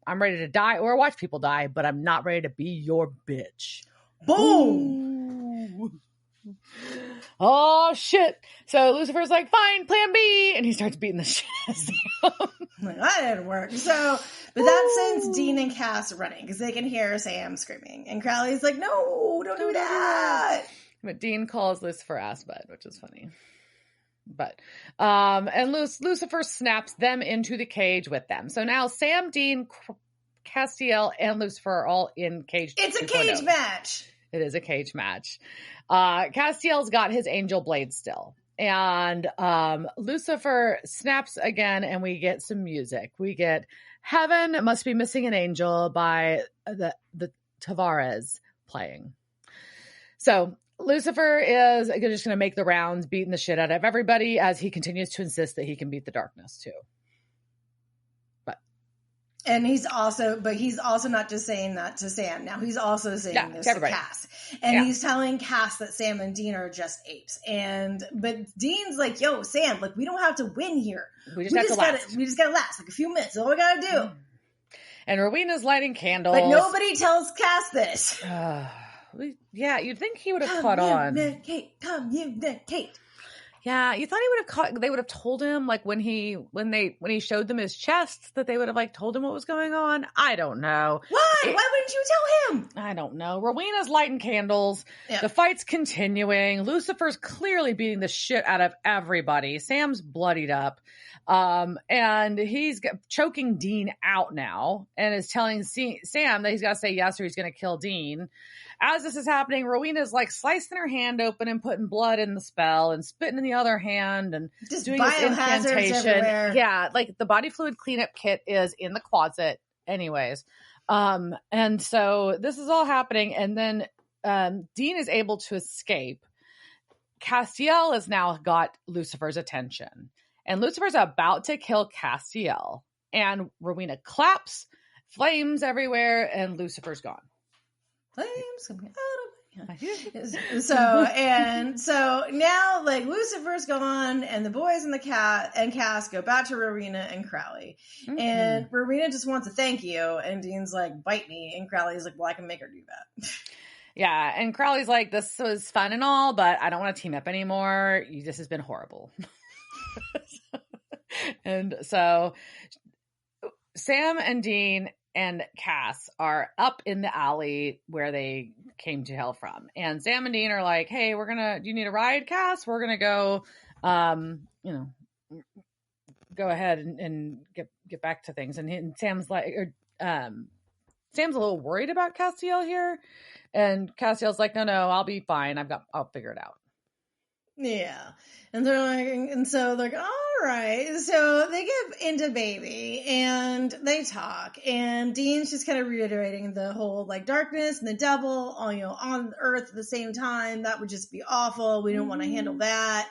I'm ready to die or watch people die, but I'm not ready to be your bitch. Boom! Ooh. Oh shit. So Lucifer's like, fine, plan B, and he starts beating the shit out of Sam. Like, that didn't work. So, but that sends Dean and Cass running because they can hear Sam screaming, and Crowley's like, no, don't do that. But Dean calls Lucifer Aspet, which is funny. But and Lucifer snaps them into the cage with them. So now Sam, Dean, Castiel, and Lucifer are all in cage. It's a cage match. It is a cage match. Castiel's got his angel blade still. And Lucifer snaps again, and we get some music. We get Heaven Must Be Missing an Angel by the Tavares playing. So Lucifer is just going to make the rounds, beating the shit out of everybody as he continues to insist that he can beat the darkness too. And he's also not just saying that to Sam. Now he's also saying this to Cass. And he's telling Cass that Sam and Dean are just apes. But Dean's like, yo, Sam, like, we don't have to win here. We just gotta last. Like a few minutes. That's all we gotta do. And Rowena's lighting candles. But nobody tells Cass this. Yeah, you'd think he would have caught on. Communicate. Yeah, you thought they would have told him, like, when he showed them his chest, that they would have, like, told him what was going on. I don't know. Why? Why wouldn't you tell him? I don't know. Rowena's lighting candles. Yeah. The fight's continuing. Lucifer's clearly beating the shit out of everybody. Sam's bloodied up. And he's choking Dean out now and is telling Sam that he's got to say yes or he's going to kill Dean. As this is happening, Rowena's like slicing her hand open and putting blood in the spell and spitting in the other hand and just doing this incantation. Everywhere. Yeah, like the body fluid cleanup kit is in the closet anyways. And so this is all happening. And then Dean is able to escape. Castiel has now got Lucifer's attention. And Lucifer's about to kill Castiel. And Rowena claps, flames everywhere, and Lucifer's gone. Flames coming out of so now, like, Lucifer's gone, and the boys and Cass go back to Rowena and Crowley. Mm-hmm. And Rowena just wants to thank you, and Dean's like, bite me. And Crowley's like, well, I can make her do that. Yeah, and Crowley's like, this was fun and all, but I don't want to team up anymore. This has been horrible. And so Sam and Dean and Cass are up in the alley where they came to hell from. And Sam and Dean are like, hey, do you need a ride, Cass? We're going to go, go ahead and get back to things. And Sam's like, Sam's a little worried about Castiel here. And Castiel's like, no, I'll be fine. I'll figure it out. Yeah. And they're like, and so they're like, all right. So they get into baby and they talk, and Dean's just kind of reiterating the whole like darkness and the devil on earth at the same time. That would just be awful. We don't want to handle that.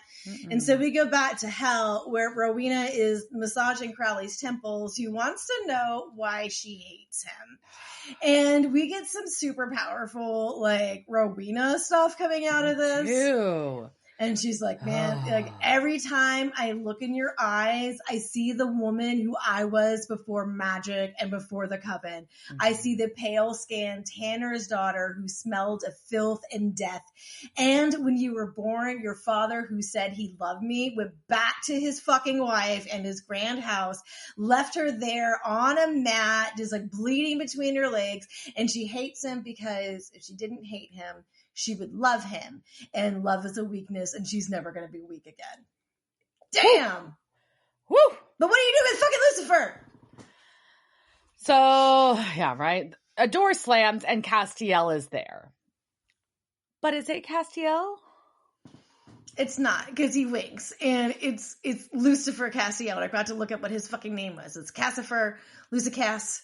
And so we go back to hell, where Rowena is massaging Crowley's temples, who wants to know why she hates him. And we get some super powerful like Rowena stuff coming out of this. Ew. And she's like, man, like every time I look in your eyes, I see the woman who I was before magic and before the coven. Mm-hmm. I see the pale skinned Tanner's daughter who smelled of filth and death. And when you were born, your father, who said he loved me, went back to his fucking wife and his grand house, left her there on a mat, just like bleeding between her legs. And she hates him because if she didn't hate him, she would love him, and love is a weakness, and she's never going to be weak again. Damn. Woo! But what do you do with fucking Lucifer? So, yeah, right. A door slams and Castiel is there. But is it Castiel? It's not, because he winks, and it's Lucifer Castiel. I got to look up what his fucking name was. It's Cassifer, Lucicas.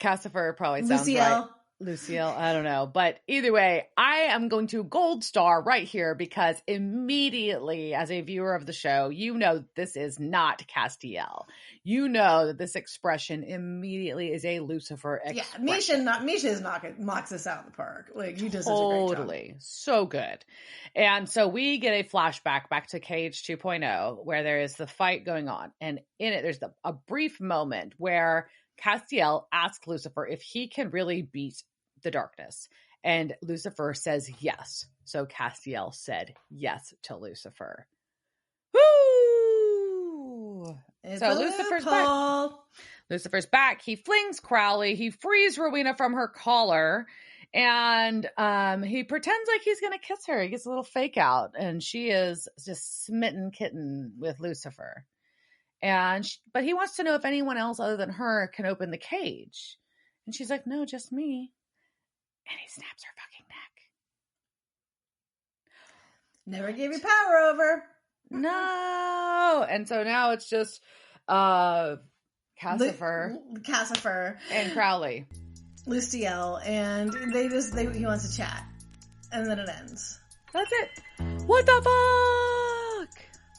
Cassifer probably sounds Luciel. right. Lucille, I don't know. But either way, I am going to gold star right here because immediately as a viewer of the show, you know this is not Castiel. You know that this expression immediately is a Lucifer expression. Yeah, Misha knocks us out of the park. Like, he does totally. such a great job. So good. And so we get a flashback back to Cage 2.0 where there is the fight going on. And in it, there's a brief moment where Castiel asks Lucifer if he can really beat the darkness. And Lucifer says yes. So Castiel said yes to Lucifer. Woo! So Lucifer's back. Lucifer's back. He flings Crowley. He frees Rowena from her collar. And he pretends like he's going to kiss her. He gets a little fake out. And she is just smitten kitten with Lucifer. But he wants to know if anyone else other than her can open the cage. And she's like, no, just me. And he snaps her fucking neck. Never gave you power over. No. And so now it's just Cassifer and Crowley. Luciel. And he wants to chat. And then it ends. That's it. What the fuck?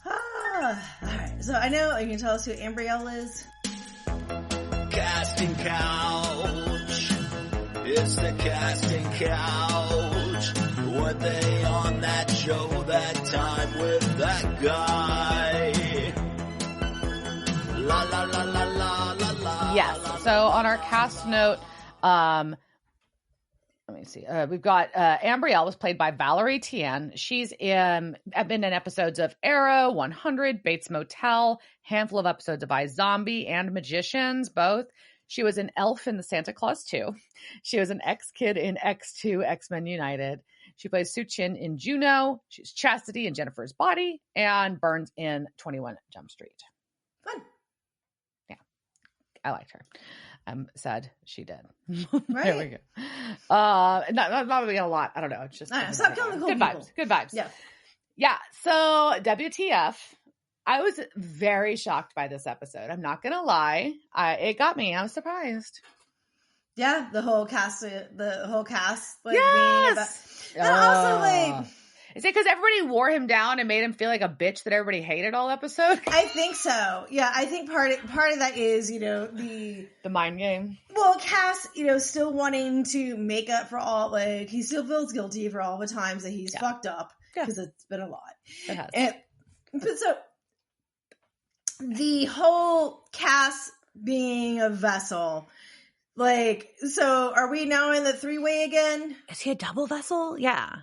All right. So I know you can tell us who Ambrielle is. Casting couch. It's the casting couch. Were they on that show that time with that guy? La la la la la la la. Yes. So on our cast note, let me see. We've got Ambrielle was played by Valerie Tien. She's been in episodes of Arrow, 100, Bates Motel, handful of episodes of iZombie and Magicians, both. She was an elf in the Santa Claus 2. She was an X-Kid in X2, X-Men United. She plays Sue Chin in Juno. She's Chastity in Jennifer's Body and Burns in 21 Jump Street. Fun. Yeah. I liked her. I'm sad she did. Right. There we go. Not really a lot. I don't know. It's just stop killing the cool good people. vibes. Good vibes. Yeah. Yeah. So WTF. I was very shocked by this episode. I'm not gonna lie. It got me. I was surprised. Yeah, the whole cast. Like, yes. being about. And also, like, is it because everybody wore him down and made him feel like a bitch that everybody hated all episode? I think so. Yeah, I think part of that is, the mind game. Well, Cass, still wanting to make up for all, like, he still feels guilty for all the times that he's fucked up because it's been a lot. It has. But so the whole Cass being a vessel, like, so are we now in the 3-way again? Is he a double vessel? Yeah.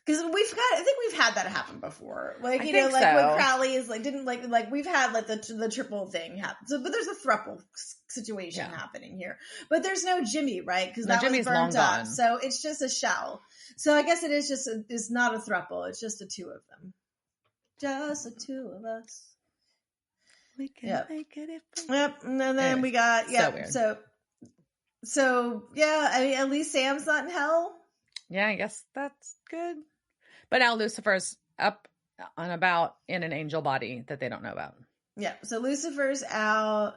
Because I think we've had that happen before. Like, I like think when so. Crowley is like, didn't like we've had like the triple thing happen. So, but there's a thruple situation happening here. But there's no Jimmy, right? Because that Jimmy's was burnt long up. gone. So it's just a shell. So I guess it is just, it's not a thruple. It's just the two of them. Just the two of us. We can Yep. make it if we... Yep. And then Anyway, we got, so yeah, I mean, at least Sam's not in hell. Yeah, I guess that's good. But now Lucifer's up and about in an angel body that they don't know about. Yeah. So Lucifer's out.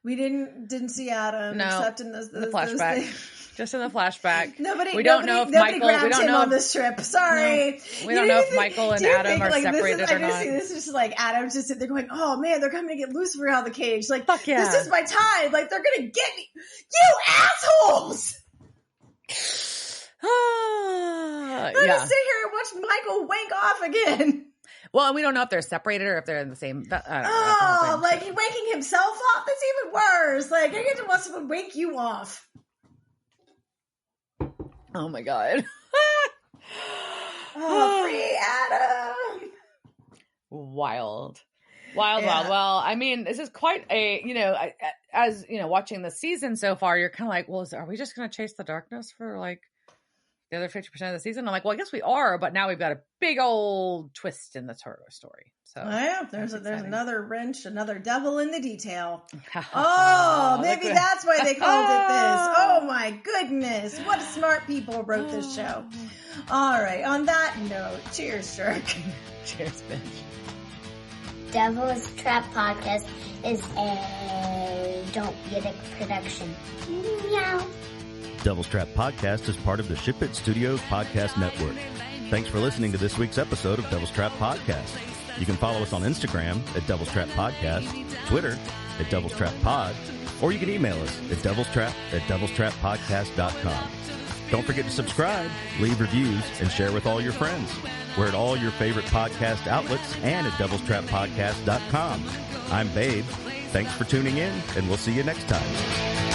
We didn't see Adam except in the flashback. Just in the flashback. We don't know if Michael. We don't know on this trip. Sorry, no, we don't know if Michael and Adam are separated or not. This is just like Adam's just sitting there going, "Oh man, they're coming to get Lucifer out of the cage. Like, fuck yeah, this is my time. Like, they're gonna get me, you assholes." I'm gonna sit here and watch Michael wank off again. Well, we don't know if they're separated or if they're in the same. Like he wanking himself off. That's even worse. Like, I get to watch someone wake you off. Oh my god. Free Adam. Wild. Well, I mean, this is quite a, as watching the season so far, you're kind of like, well, are we just going to chase the darkness for like the other 50% of the season? I'm like, well, I guess we are, but now we've got a big old twist in the story. So there's another wrench, another devil in the detail. Maybe that's why they called it this. Oh my goodness. What smart people wrote this show. All right. On that note, cheers, Jerk. Cheers, bitch. Devil's Trap Podcast is a Don't Be a Dick production. Meow. Devil's Trap Podcast is part of the Ship It Studios Podcast Network. Thanks for listening to this week's episode of Devil's Trap Podcast. You can follow us on Instagram at Devil's Trap Podcast, Twitter at Devil's Trap Pod, or you can email us at devilstrap@devilstrappodcast.com. Don't forget to subscribe, leave reviews, and share with all your friends. We're at all your favorite podcast outlets and at devilstrappodcast.com. I'm Babe. Thanks for tuning in, and we'll see you next time.